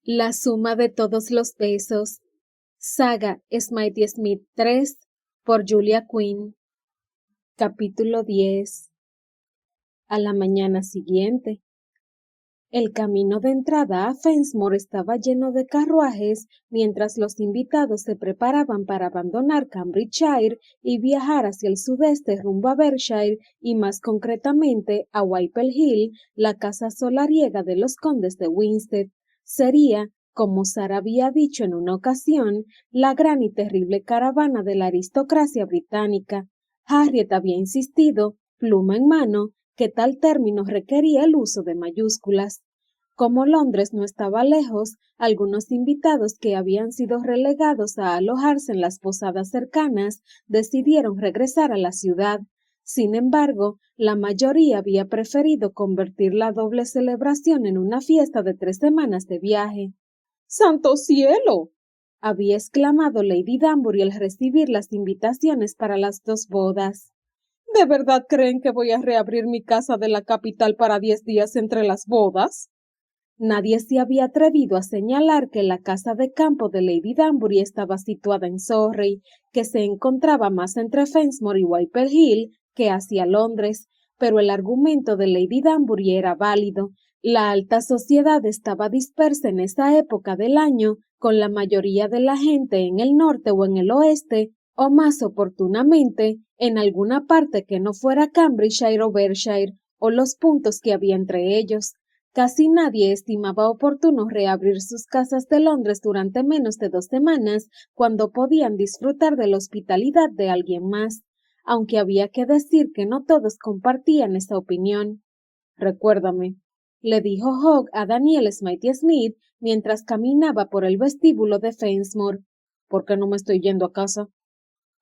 La suma de todos los besos. Saga Smitey Smith 3 por Julia Quinn. Capítulo 10. A la mañana siguiente. El camino de entrada a Fensmore estaba lleno de carruajes mientras los invitados se preparaban para abandonar Cambridgeshire y viajar hacia el sudeste rumbo a Berkshire y más concretamente a Whipple Hill, la casa solariega de los condes de Winstead. Sería, como Sara había dicho en una ocasión, la gran y terrible caravana de la aristocracia británica. Harriet había insistido, pluma en mano, que tal término requería el uso de mayúsculas. Como Londres no estaba lejos, algunos invitados que habían sido relegados a alojarse en las posadas cercanas decidieron regresar a la ciudad. Sin embargo, la mayoría había preferido convertir la doble celebración en una fiesta de 3 semanas de viaje. ¡Santo cielo!, había exclamado Lady Danbury al recibir las invitaciones para las 2 bodas. ¿De verdad creen que voy a reabrir mi casa de la capital para 10 días entre las bodas? Nadie se había atrevido a señalar que la casa de campo de Lady Danbury estaba situada en Surrey, que se encontraba más entre Fensmore y Whipple Hill que hacia Londres, pero el argumento de Lady Danbury era válido. La alta sociedad estaba dispersa en esa época del año, con la mayoría de la gente en el norte o en el oeste, o más oportunamente, en alguna parte que no fuera Cambridgeshire o Berkshire, o los puntos que había entre ellos. Casi nadie estimaba oportuno reabrir sus casas de Londres durante menos de 2 semanas, cuando podían disfrutar de la hospitalidad de alguien más, aunque había que decir que no todos compartían esa opinión. «Recuérdame», le dijo Hogg a Daniel Smitey Smith mientras caminaba por el vestíbulo de Fensmore. «¿Por qué no me estoy yendo a casa?»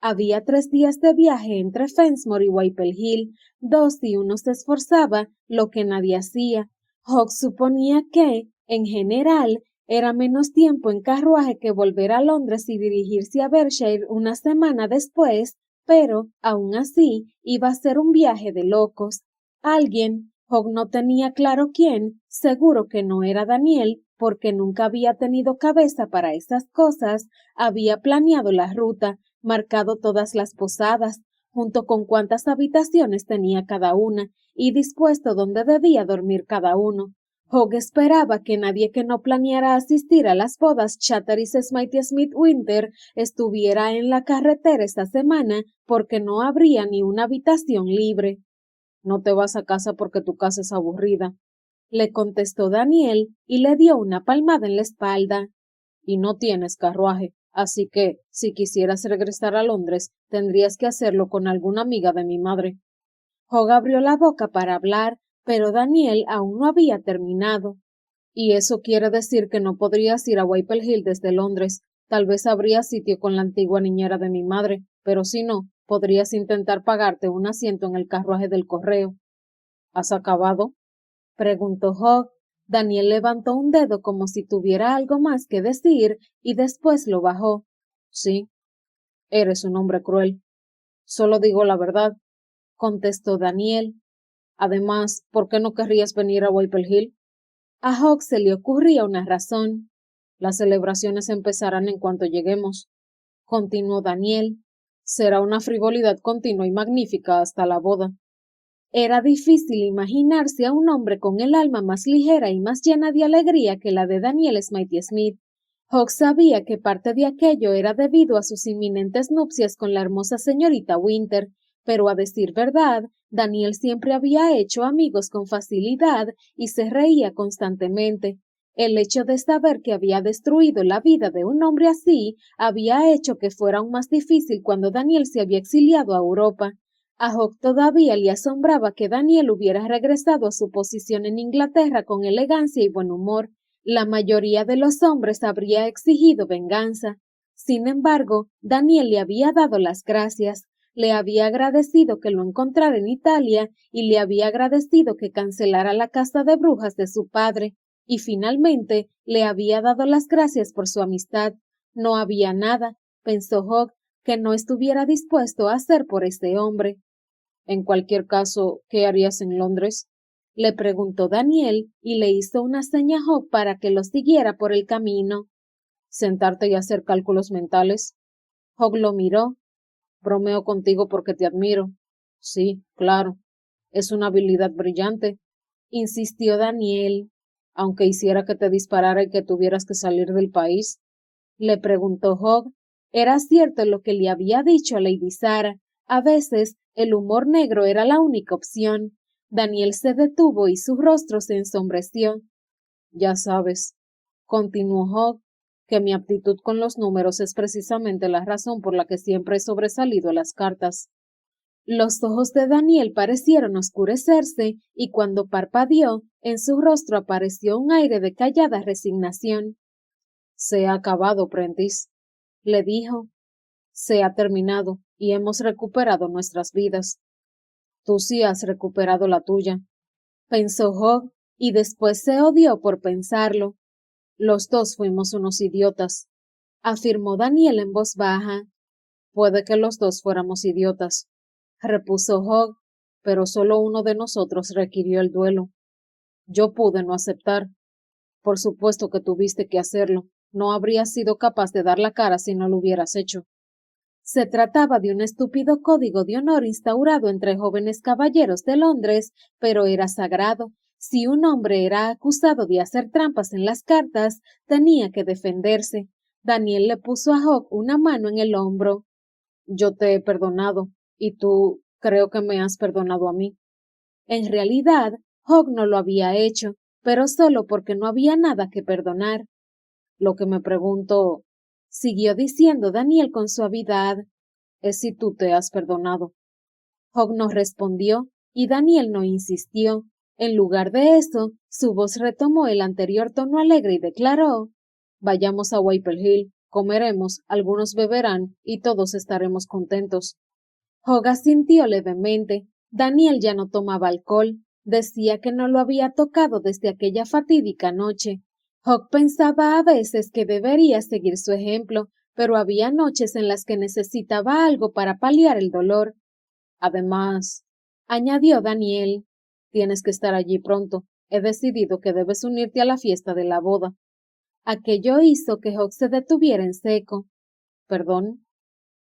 Había 3 días de viaje entre Fensmore y Whipple Hill, 2 si uno se esforzaba, lo que nadie hacía. Hogg suponía que, en general, era menos tiempo en carruaje que volver a Londres y dirigirse a Berkshire una semana después, pero, aún así, iba a ser un viaje de locos. Alguien, Hogg no tenía claro quién, seguro que no era Daniel, porque nunca había tenido cabeza para esas cosas, había planeado la ruta, marcado todas las posadas, junto con cuántas habitaciones tenía cada una, y dispuesto dónde debía dormir cada uno. Hogg esperaba que nadie que no planeara asistir a las bodas Chatteris Smitey Smith Winter estuviera en la carretera esta semana, porque no habría ni una habitación libre. «No te vas a casa porque tu casa es aburrida», le contestó Daniel y le dio una palmada en la espalda. «Y no tienes carruaje, así que, si quisieras regresar a Londres, tendrías que hacerlo con alguna amiga de mi madre». Hogg abrió la boca para hablar, pero Daniel aún no había terminado. «Y eso quiere decir que no podrías ir a Whipple Hill desde Londres. Tal vez habría sitio con la antigua niñera de mi madre, pero si no, podrías intentar pagarte un asiento en el carruaje del correo». «¿Has acabado?», preguntó Hogg. Daniel levantó un dedo como si tuviera algo más que decir y después lo bajó. «Sí, eres un hombre cruel. Solo digo la verdad», contestó Daniel. «Además, ¿por qué no querrías venir a Whipple Hill?» A Hogg se le ocurría una razón. «Las celebraciones empezarán en cuanto lleguemos», continuó Daniel. «Será una frivolidad continua y magnífica hasta la boda». Era difícil imaginarse a un hombre con el alma más ligera y más llena de alegría que la de Daniel Smitey Smith. Hogg sabía que parte de aquello era debido a sus inminentes nupcias con la hermosa señorita Winter, pero a decir verdad, Daniel siempre había hecho amigos con facilidad y se reía constantemente. El hecho de saber que había destruido la vida de un hombre así había hecho que fuera aún más difícil cuando Daniel se había exiliado a Europa. A Hogg todavía le asombraba que Daniel hubiera regresado a su posición en Inglaterra con elegancia y buen humor. La mayoría de los hombres habría exigido venganza. Sin embargo, Daniel le había dado las gracias, le había agradecido que lo encontrara en Italia y le había agradecido que cancelara la casa de brujas de su padre, y finalmente le había dado las gracias por su amistad. No había nada, pensó Hogg, que no estuviera dispuesto a hacer por este hombre. «En cualquier caso, ¿qué harías en Londres?», Le preguntó Daniel y le hizo una seña a Hogg para que lo siguiera por el camino. ¿Sentarte y hacer cálculos mentales? Hogg lo miró. Bromeo contigo porque te admiro. Sí, claro. Es una habilidad brillante, insistió Daniel. Aunque hiciera que te disparara y que tuvieras que salir del país. Le preguntó Hogg. Era cierto lo que le había dicho a Lady Sarah. A veces el humor negro era la única opción. Daniel se detuvo y su rostro se ensombreció. Ya sabes, continuó Hogg, que mi aptitud con los números es precisamente la razón por la que siempre he sobresalido a las cartas. Los ojos de Daniel parecieron oscurecerse y cuando parpadeó, en su rostro apareció un aire de callada resignación. Se ha acabado, Prentice, le dijo. Se ha terminado y hemos recuperado nuestras vidas. Tú sí has recuperado la tuya, pensó Hogg, y después se odió por pensarlo. Los dos fuimos unos idiotas, afirmó Daniel en voz baja. Puede que los dos fuéramos idiotas, repuso Hogg, pero solo uno de nosotros requirió el duelo. Yo pude no aceptar. Por supuesto que tuviste que hacerlo. No habrías sido capaz de dar la cara si no lo hubieras hecho. Se trataba de un estúpido código de honor instaurado entre jóvenes caballeros de Londres, pero era sagrado. Si un hombre era acusado de hacer trampas en las cartas, tenía que defenderse. Daniel le puso a Hogg una mano en el hombro. Yo te he perdonado, y tú creo que me has perdonado a mí. En realidad, Hogg no lo había hecho, pero solo porque no había nada que perdonar. Lo que me pregunto, siguió diciendo Daniel con suavidad, es si tú te has perdonado. Hogg no respondió y Daniel no insistió. En lugar de eso, su voz retomó el anterior tono alegre y declaró, vayamos a Whitehall Hill, comeremos, algunos beberán y todos estaremos contentos. Hogg asintió levemente. Daniel ya no tomaba alcohol. Decía que no lo había tocado desde aquella fatídica noche. Hogg pensaba a veces que debería seguir su ejemplo, pero había noches en las que necesitaba algo para paliar el dolor. Además, añadió Daniel, tienes que estar allí pronto. He decidido que debes unirte a la fiesta de la boda. Aquello hizo que Hogg se detuviera en seco. ¿Perdón?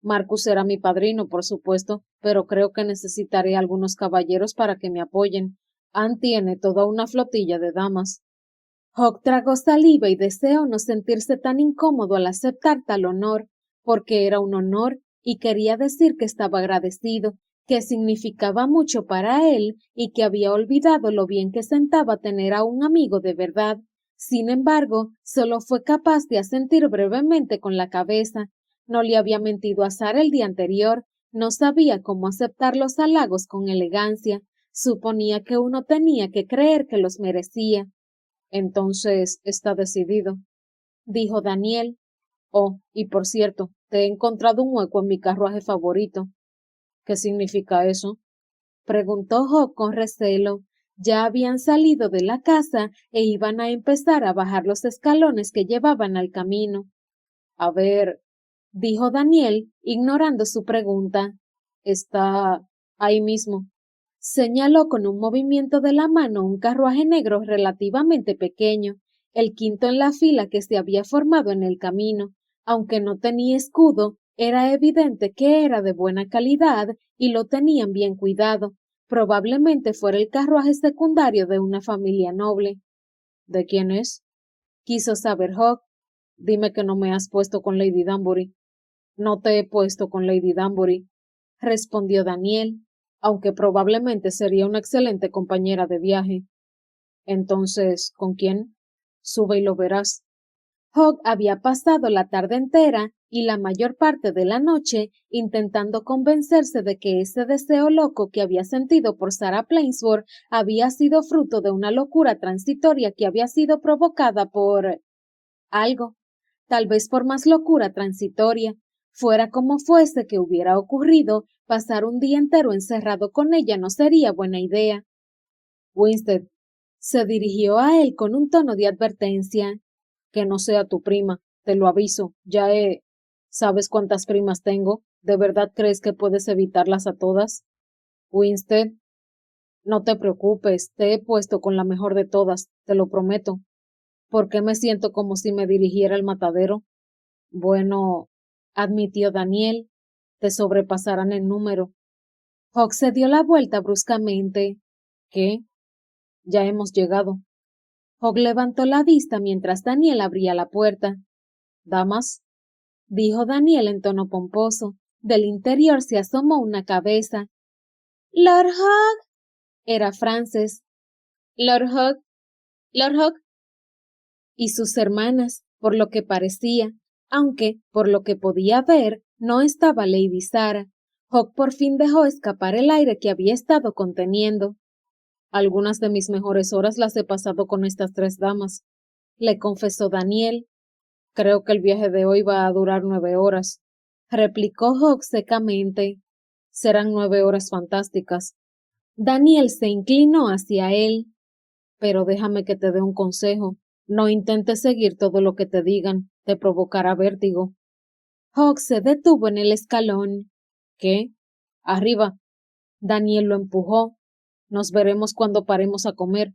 Marcus era mi padrino, por supuesto, pero creo que necesitaré algunos caballeros para que me apoyen. Anne tiene toda una flotilla de damas. Hogg tragó saliva y deseó no sentirse tan incómodo al aceptar tal honor, porque era un honor y quería decir que estaba agradecido, que significaba mucho para él y que había olvidado lo bien que sentaba tener a un amigo de verdad. Sin embargo, solo fue capaz de asentir brevemente con la cabeza. No le había mentido a Sara el día anterior, no sabía cómo aceptar los halagos con elegancia, suponía que uno tenía que creer que los merecía. Entonces está decidido, dijo Daniel. Oh, y por cierto, te he encontrado un hueco en mi carruaje favorito. ¿Qué significa eso? Preguntó Hogg con recelo. Ya habían salido de la casa e iban a empezar a bajar los escalones que llevaban al camino. A ver, dijo Daniel, ignorando su pregunta. Está ahí mismo. Señaló con un movimiento de la mano un carruaje negro relativamente pequeño, el quinto en la fila que se había formado en el camino. Aunque no tenía escudo, era evidente que era de buena calidad y lo tenían bien cuidado. Probablemente fuera el carruaje secundario de una familia noble. ¿De quién es? Quiso saber Hogg. Dime que no me has puesto con Lady Danbury. No te he puesto con Lady Danbury, respondió Daniel, aunque probablemente sería una excelente compañera de viaje. Entonces, ¿con quién? Sube y lo verás. Hogg había pasado la tarde entera y la mayor parte de la noche intentando convencerse de que ese deseo loco que había sentido por Sarah Plainsworth había sido fruto de una locura transitoria que había sido provocada por algo, tal vez por más locura transitoria. Fuera como fuese que hubiera ocurrido, pasar un día entero encerrado con ella no sería buena idea. Winstead se dirigió a él con un tono de advertencia. Que no sea tu prima, te lo aviso, ya he... ¿Sabes cuántas primas tengo? ¿De verdad crees que puedes evitarlas a todas? Winstead, No te preocupes, te he puesto con la mejor de todas, te lo prometo. ¿Por qué me siento como si me dirigiera al matadero? Bueno, admitió Daniel, te sobrepasarán en número. Hawk se dio la vuelta bruscamente. ¿Qué? Ya hemos llegado. Hawk levantó la vista mientras Daniel abría la puerta. ¿Damas? Dijo Daniel en tono pomposo. Del interior se asomó una cabeza. Lord Hawk. Era Frances. Lord Hawk. Lord Hawk. Y sus hermanas, por lo que parecía, aunque, por lo que podía ver, no estaba Lady Sarah. Hawk por fin dejó escapar el aire que había estado conteniendo. Algunas de mis mejores horas las he pasado con estas tres damas, le confesó Daniel. Creo que el viaje de hoy va a durar 9 horas, replicó Hawk secamente. Serán 9 horas fantásticas. Daniel se inclinó hacia él. Pero déjame que te dé un consejo. No intentes seguir todo lo que te digan, te provocará vértigo. Hawk se detuvo en el escalón. ¿Qué? Arriba. Daniel lo empujó. Nos veremos cuando paremos a comer.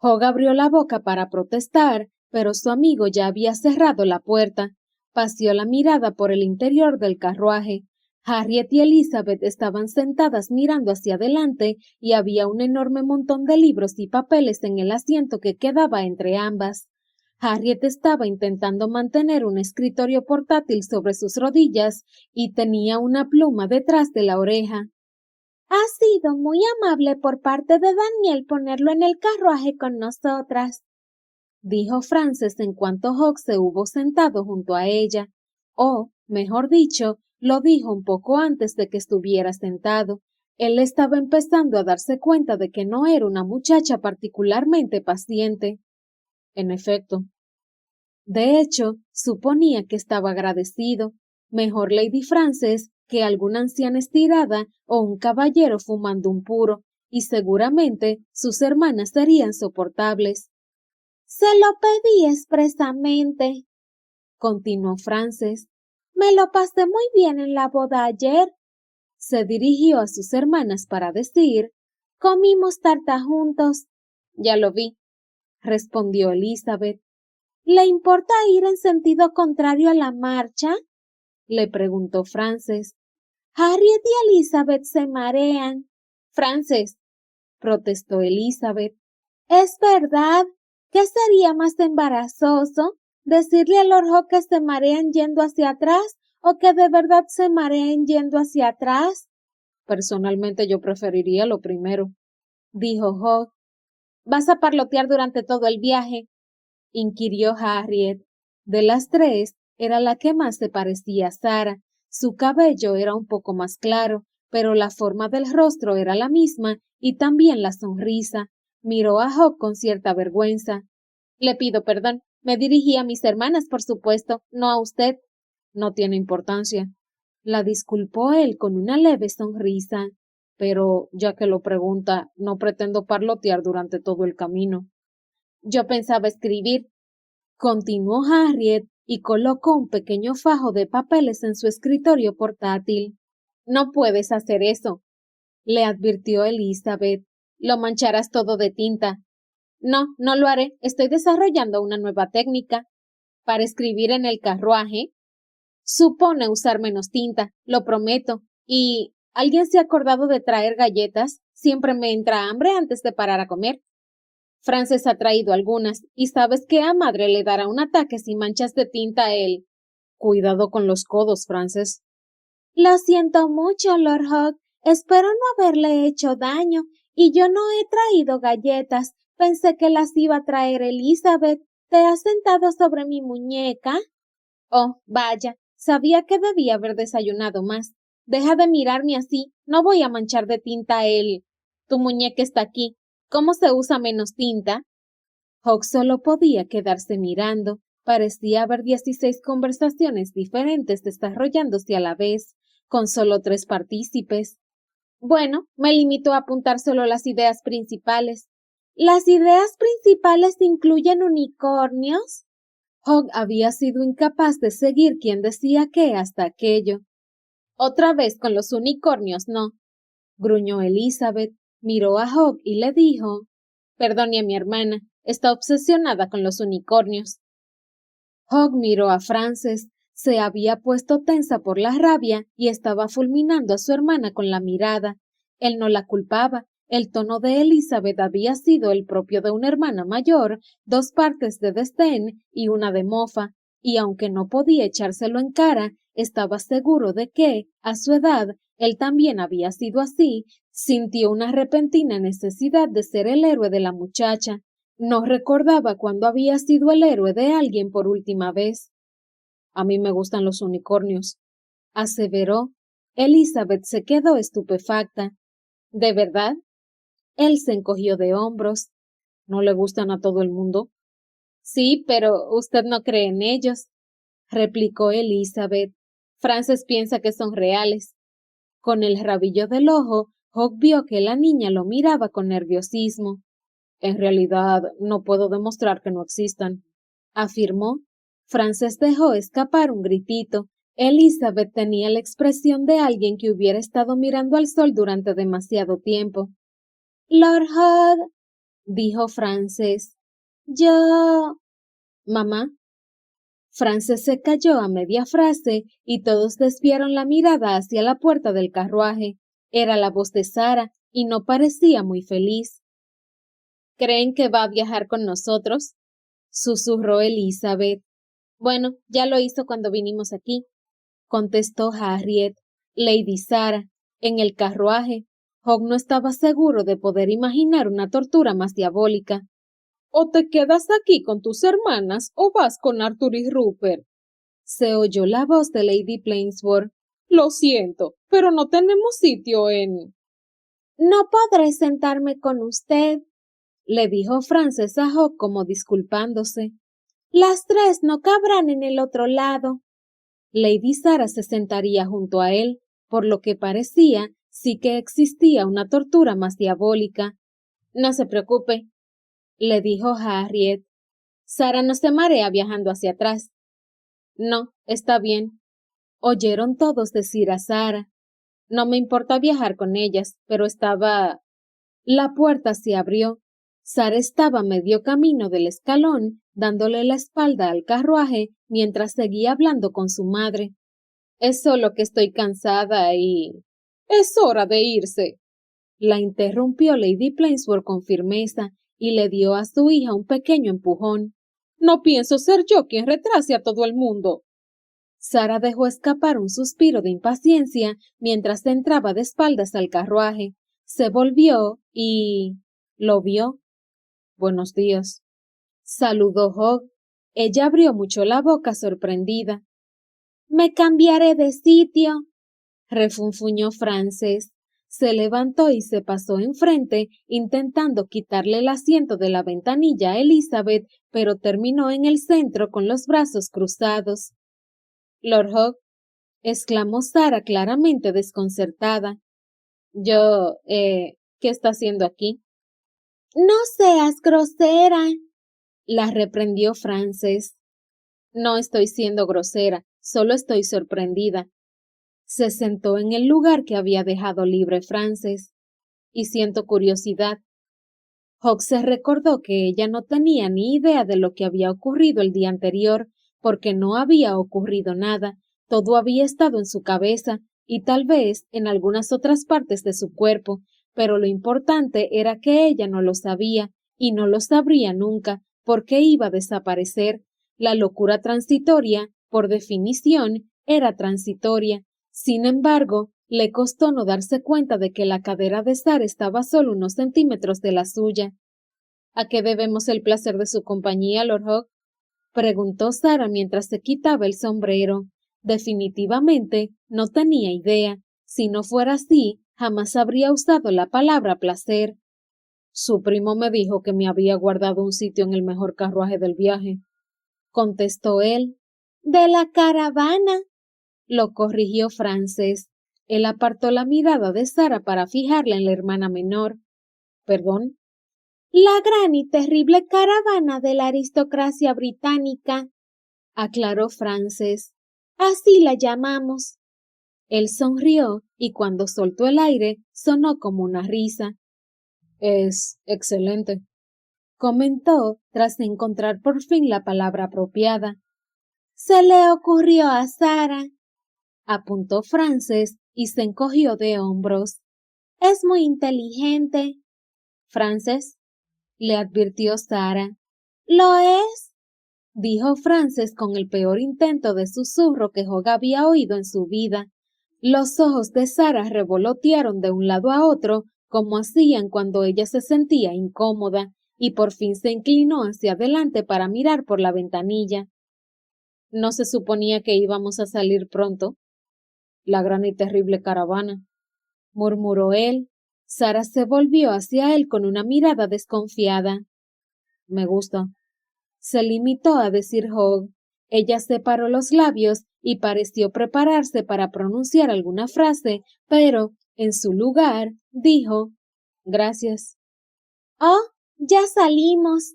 Hawk abrió la boca para protestar, pero su amigo ya había cerrado la puerta. Paseó la mirada por el interior del carruaje. Harriet y Elizabeth estaban sentadas mirando hacia adelante y había un enorme montón de libros y papeles en el asiento que quedaba entre ambas. Harriet estaba intentando mantener un escritorio portátil sobre sus rodillas y tenía una pluma detrás de la oreja. Ha sido muy amable por parte de Daniel ponerlo en el carruaje con nosotras, dijo Frances en cuanto Hawk se hubo sentado junto a ella. O, mejor dicho, lo dijo un poco antes de que estuviera sentado. Él estaba empezando a darse cuenta de que no era una muchacha particularmente paciente. En efecto. De hecho, suponía que estaba agradecido. Mejor Lady Frances que alguna anciana estirada o un caballero fumando un puro, y seguramente sus hermanas serían soportables. Se lo pedí expresamente, continuó Frances. Me lo pasé muy bien en la boda ayer. Se dirigió a sus hermanas para decir, comimos tarta juntos. Ya lo vi, respondió Elizabeth. ¿Le importa ir en sentido contrario a la marcha? Le preguntó Frances. Harriet y Elizabeth se marean. Frances, protestó Elizabeth. Es verdad. ¿Qué sería más embarazoso? ¿Decirle a Lord Hawk que se marean yendo hacia atrás o que de verdad se mareen yendo hacia atrás? Personalmente yo preferiría lo primero, dijo Hawk. ¿Vas a parlotear durante todo el viaje?, inquirió Harriet. De las tres, era la que más se parecía a Sarah. Su cabello era un poco más claro, pero la forma del rostro era la misma y también la sonrisa. Miró a Hawk con cierta vergüenza. Le pido perdón. Me dirigí a mis hermanas, por supuesto, no a usted. No tiene importancia. La disculpó él con una leve sonrisa. Pero, ya que lo pregunta, no pretendo parlotear durante todo el camino. Yo pensaba escribir, continuó Harriet y colocó un pequeño fajo de papeles en su escritorio portátil. No puedes hacer eso, le advirtió Elizabeth. Lo mancharás todo de tinta. No, no lo haré. Estoy desarrollando una nueva técnica. Para escribir en el carruaje, supone usar menos tinta, lo prometo. Y ¿alguien se ha acordado de traer galletas? Siempre me entra hambre antes de parar a comer. Frances ha traído algunas, y sabes que a madre le dará un ataque si manchas de tinta él. Cuidado con los codos, Frances. Lo siento mucho, Lord Hawk. Espero no haberle hecho daño, y yo no he traído galletas. Pensé que las iba a traer Elizabeth. ¿Te has sentado sobre mi muñeca? Oh, vaya, sabía que debía haber desayunado más. Deja de mirarme así, no voy a manchar de tinta él. Tu muñeca está aquí. ¿Cómo se usa menos tinta? Hawk solo podía quedarse mirando. Parecía haber 16 conversaciones diferentes desarrollándose a la vez, con solo 3 partícipes. Bueno, me limito a apuntar solo las ideas principales. ¿Las ideas principales incluyen unicornios? Hawk había sido incapaz de seguir quién decía qué hasta aquello. Otra vez con los unicornios, no, gruñó Elizabeth. miró a Hogg y le dijo: «Perdone a mi hermana, está obsesionada con los unicornios». Hogg miró a Frances, se había puesto tensa por la rabia y estaba fulminando a su hermana con la mirada. Él no la culpaba, el tono de Elizabeth había sido el propio de una hermana mayor, 2 partes de desdén y una de mofa, y aunque no podía echárselo en cara, estaba seguro de que, a su edad, él también había sido así. Sintió una repentina necesidad de ser el héroe de la muchacha. No recordaba cuándo había sido el héroe de alguien por última vez. «A mí me gustan los unicornios», aseveró. Elizabeth se quedó estupefacta. «¿De verdad?». Él se encogió de hombros. «¿No le gustan a todo el mundo?». «Sí, pero usted no cree en ellos», replicó Elizabeth. «Frances piensa que son reales». Con el rabillo del ojo, Hogg vio que la niña lo miraba con nerviosismo. «En realidad, no puedo demostrar que no existan», afirmó. Frances dejó escapar un gritito. Elizabeth tenía la expresión de alguien que hubiera estado mirando al sol durante demasiado tiempo. «Lord Hogg», dijo Frances. «Yo...». «Mamá». Frances se calló a media frase y todos desviaron la mirada hacia la puerta del carruaje. Era la voz de Sara y no parecía muy feliz. «¿Creen que va a viajar con nosotros?», susurró Elizabeth. «Bueno, ya lo hizo cuando vinimos aquí», contestó Harriet. Lady Sara, en el carruaje. Hogg no estaba seguro de poder imaginar una tortura más diabólica. «O te quedas aquí con tus hermanas o vas con Arthur y Rupert», se oyó la voz de Lady Plainsboro. «Lo siento, pero no tenemos sitio en...». «No podré sentarme con usted», le dijo Frances a Hogg como disculpándose. «Las 3 no cabrán en el otro lado». Lady Sara se sentaría junto a él, por lo que parecía sí que existía una tortura más diabólica. «No se preocupe», le dijo Harriet. «Sara no se marea viajando hacia atrás». «No, está bien», oyeron todos decir a Sara. «No me importa viajar con ellas, pero estaba...». La puerta se abrió. Sara estaba a medio camino del escalón, dándole la espalda al carruaje mientras seguía hablando con su madre. «Es solo que estoy cansada y...». «Es hora de irse», la interrumpió Lady Plainsboro con firmeza y le dio a su hija un pequeño empujón. «No pienso ser yo quien retrase a todo el mundo». Sara dejó escapar un suspiro de impaciencia mientras entraba de espaldas al carruaje. Se volvió y... lo vio. «Buenos días», saludó Hogg. Ella abrió mucho la boca sorprendida. «Me cambiaré de sitio», refunfuñó Frances. Se levantó y se pasó enfrente, intentando quitarle el asiento de la ventanilla a Elizabeth, pero terminó en el centro con los brazos cruzados. «Lord Hogg», exclamó Sara claramente desconcertada. «Yo, ¿qué está haciendo aquí?». «No seas grosera», la reprendió Frances. «No estoy siendo grosera, solo estoy sorprendida». Se sentó en el lugar que había dejado libre Frances. «Y siento curiosidad». Hogg se recordó que ella no tenía ni idea de lo que había ocurrido el día anterior, porque no había ocurrido nada, todo había estado en su cabeza y tal vez en algunas otras partes de su cuerpo, pero lo importante era que ella no lo sabía y no lo sabría nunca, porque iba a desaparecer. La locura transitoria, por definición, era transitoria. Sin embargo, le costó no darse cuenta de que la cadera de Sara estaba solo unos centímetros de la suya. «¿A qué debemos el placer de su compañía, Lord Hogg?», preguntó Sara mientras se quitaba el sombrero. Definitivamente no tenía idea. Si no fuera así, jamás habría usado la palabra placer. «Su primo me dijo que me había guardado un sitio en el mejor carruaje del viaje», contestó él. «De la caravana», lo corrigió Frances. Él apartó la mirada de Sara para fijarla en la hermana menor. «¿Perdón?». «La gran y terrible caravana de la aristocracia británica», aclaró Frances. «Así la llamamos». Él sonrió y cuando soltó el aire sonó como una risa. Es excelente, comentó tras encontrar por fin la palabra apropiada. Se le ocurrió a Sara, apuntó Frances y se encogió de hombros. Es muy inteligente. Frances, le advirtió Sara. ¿Lo es? Dijo Frances con el peor intento de susurro que Hogg había oído en su vida. Los ojos de Sara revolotearon de un lado a otro, como hacían cuando ella se sentía incómoda, y por fin se inclinó hacia adelante para mirar por la ventanilla. ¿No se suponía que íbamos a salir pronto? La gran y terrible caravana, murmuró él. Sara se volvió hacia él con una mirada desconfiada. Me gusta, se limitó a decir Hogg. Ella separó los labios y pareció prepararse para pronunciar alguna frase, pero, en su lugar, dijo, gracias. Oh, ya salimos,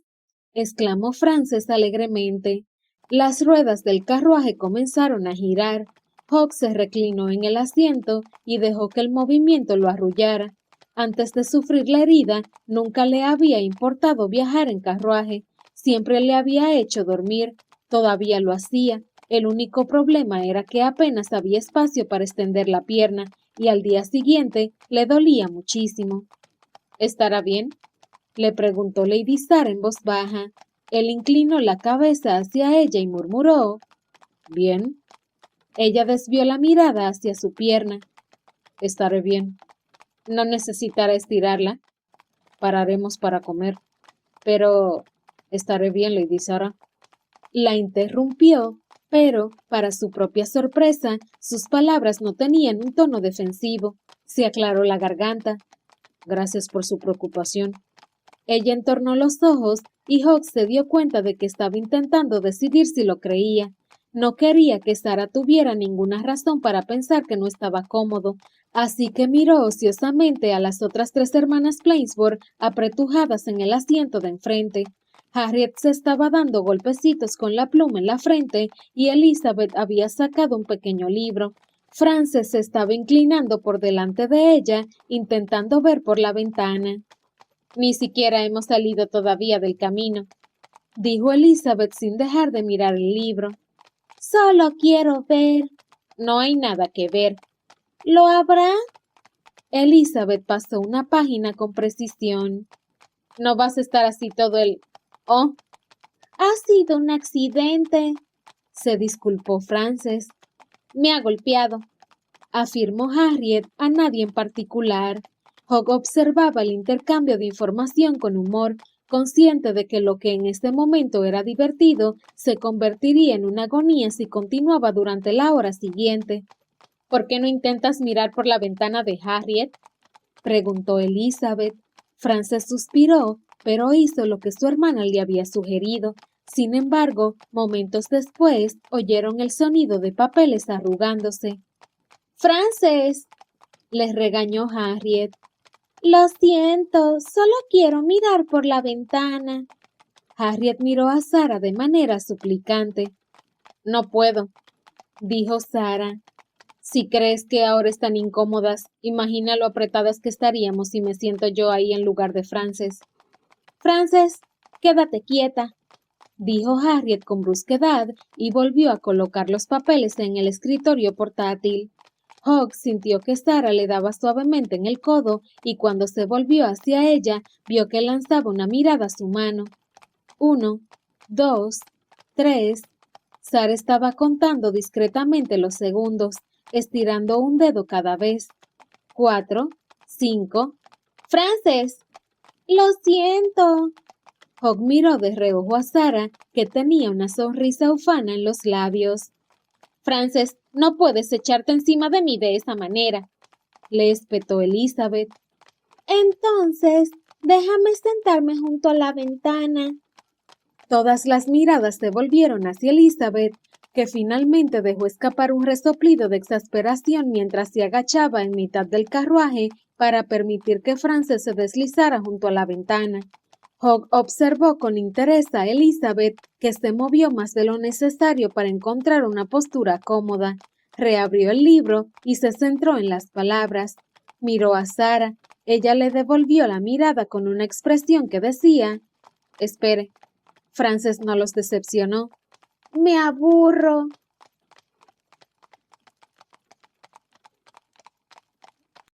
exclamó Frances alegremente. Las ruedas del carruaje comenzaron a girar. Hogg se reclinó en el asiento y dejó que el movimiento lo arrullara. Antes de sufrir la herida, nunca le había importado viajar en carruaje. Siempre le había hecho dormir. Todavía lo hacía. El único problema era que apenas había espacio para extender la pierna, y al día siguiente le dolía muchísimo. ¿Estará bien?, le preguntó Lady Sara en voz baja. Él inclinó la cabeza hacia ella y murmuró, bien. Ella desvió la mirada hacia su pierna. Estaré bien. No necesitará estirarla. Pararemos para comer. Pero estaré bien, Lady Sara. La interrumpió, pero, para su propia sorpresa, sus palabras no tenían un tono defensivo. Se aclaró la garganta. Gracias por su preocupación. Ella entornó los ojos y Hogg se dio cuenta de que estaba intentando decidir si lo creía. No quería que Sara tuviera ninguna razón para pensar que no estaba cómodo, así que miró ociosamente a las otras 3 hermanas Plainsboro apretujadas en el asiento de enfrente. Harriet se estaba dando golpecitos con la pluma en la frente y Elizabeth había sacado un pequeño libro. Frances se estaba inclinando por delante de ella, intentando ver por la ventana. Ni siquiera hemos salido todavía del camino, dijo Elizabeth sin dejar de mirar el libro. Solo quiero ver. No hay nada que ver. ¿Lo habrá? Elizabeth pasó una página con precisión. No vas a estar así todo el... Oh. Ha sido un accidente, se disculpó Frances. Me ha golpeado, afirmó Harriet a nadie en particular. Hogg observaba el intercambio de información con humor, consciente de que lo que en este momento era divertido se convertiría en una agonía si continuaba durante la hora siguiente. ¿Por qué no intentas mirar por la ventana de Harriet?, preguntó Elizabeth. Frances suspiró, pero hizo lo que su hermana le había sugerido. Sin embargo, momentos después, oyeron el sonido de papeles arrugándose. Frances, les regañó Harriet. Lo siento, solo quiero mirar por la ventana. Harriet miró a Sara de manera suplicante. No puedo, dijo Sara. Si crees que ahora están incómodas, imagina lo apretadas que estaríamos si me siento yo ahí en lugar de Frances. Frances, quédate quieta, dijo Harriet con brusquedad y volvió a colocar los papeles en el escritorio portátil. Hogg sintió que Sara le daba suavemente en el codo y cuando se volvió hacia ella vio que lanzaba una mirada a su mano. 1, 2, 3. Sara estaba contando discretamente los segundos, estirando un dedo cada vez. 4, 5. ¡Frances! ¡Lo siento! Hogg miró de reojo a Sara, que tenía una sonrisa ufana en los labios. Frances, no puedes echarte encima de mí de esa manera, le espetó Elizabeth. Entonces, déjame sentarme junto a la ventana. Todas las miradas se volvieron hacia Elizabeth, que finalmente dejó escapar un resoplido de exasperación mientras se agachaba en mitad del carruaje para permitir que Frances se deslizara junto a la ventana. Hogg observó con interés a Elizabeth, que se movió más de lo necesario para encontrar una postura cómoda. Reabrió el libro y se centró en las palabras. Miró a Sara. Ella le devolvió la mirada con una expresión que decía: «Espere». Frances no los decepcionó. «Me aburro»,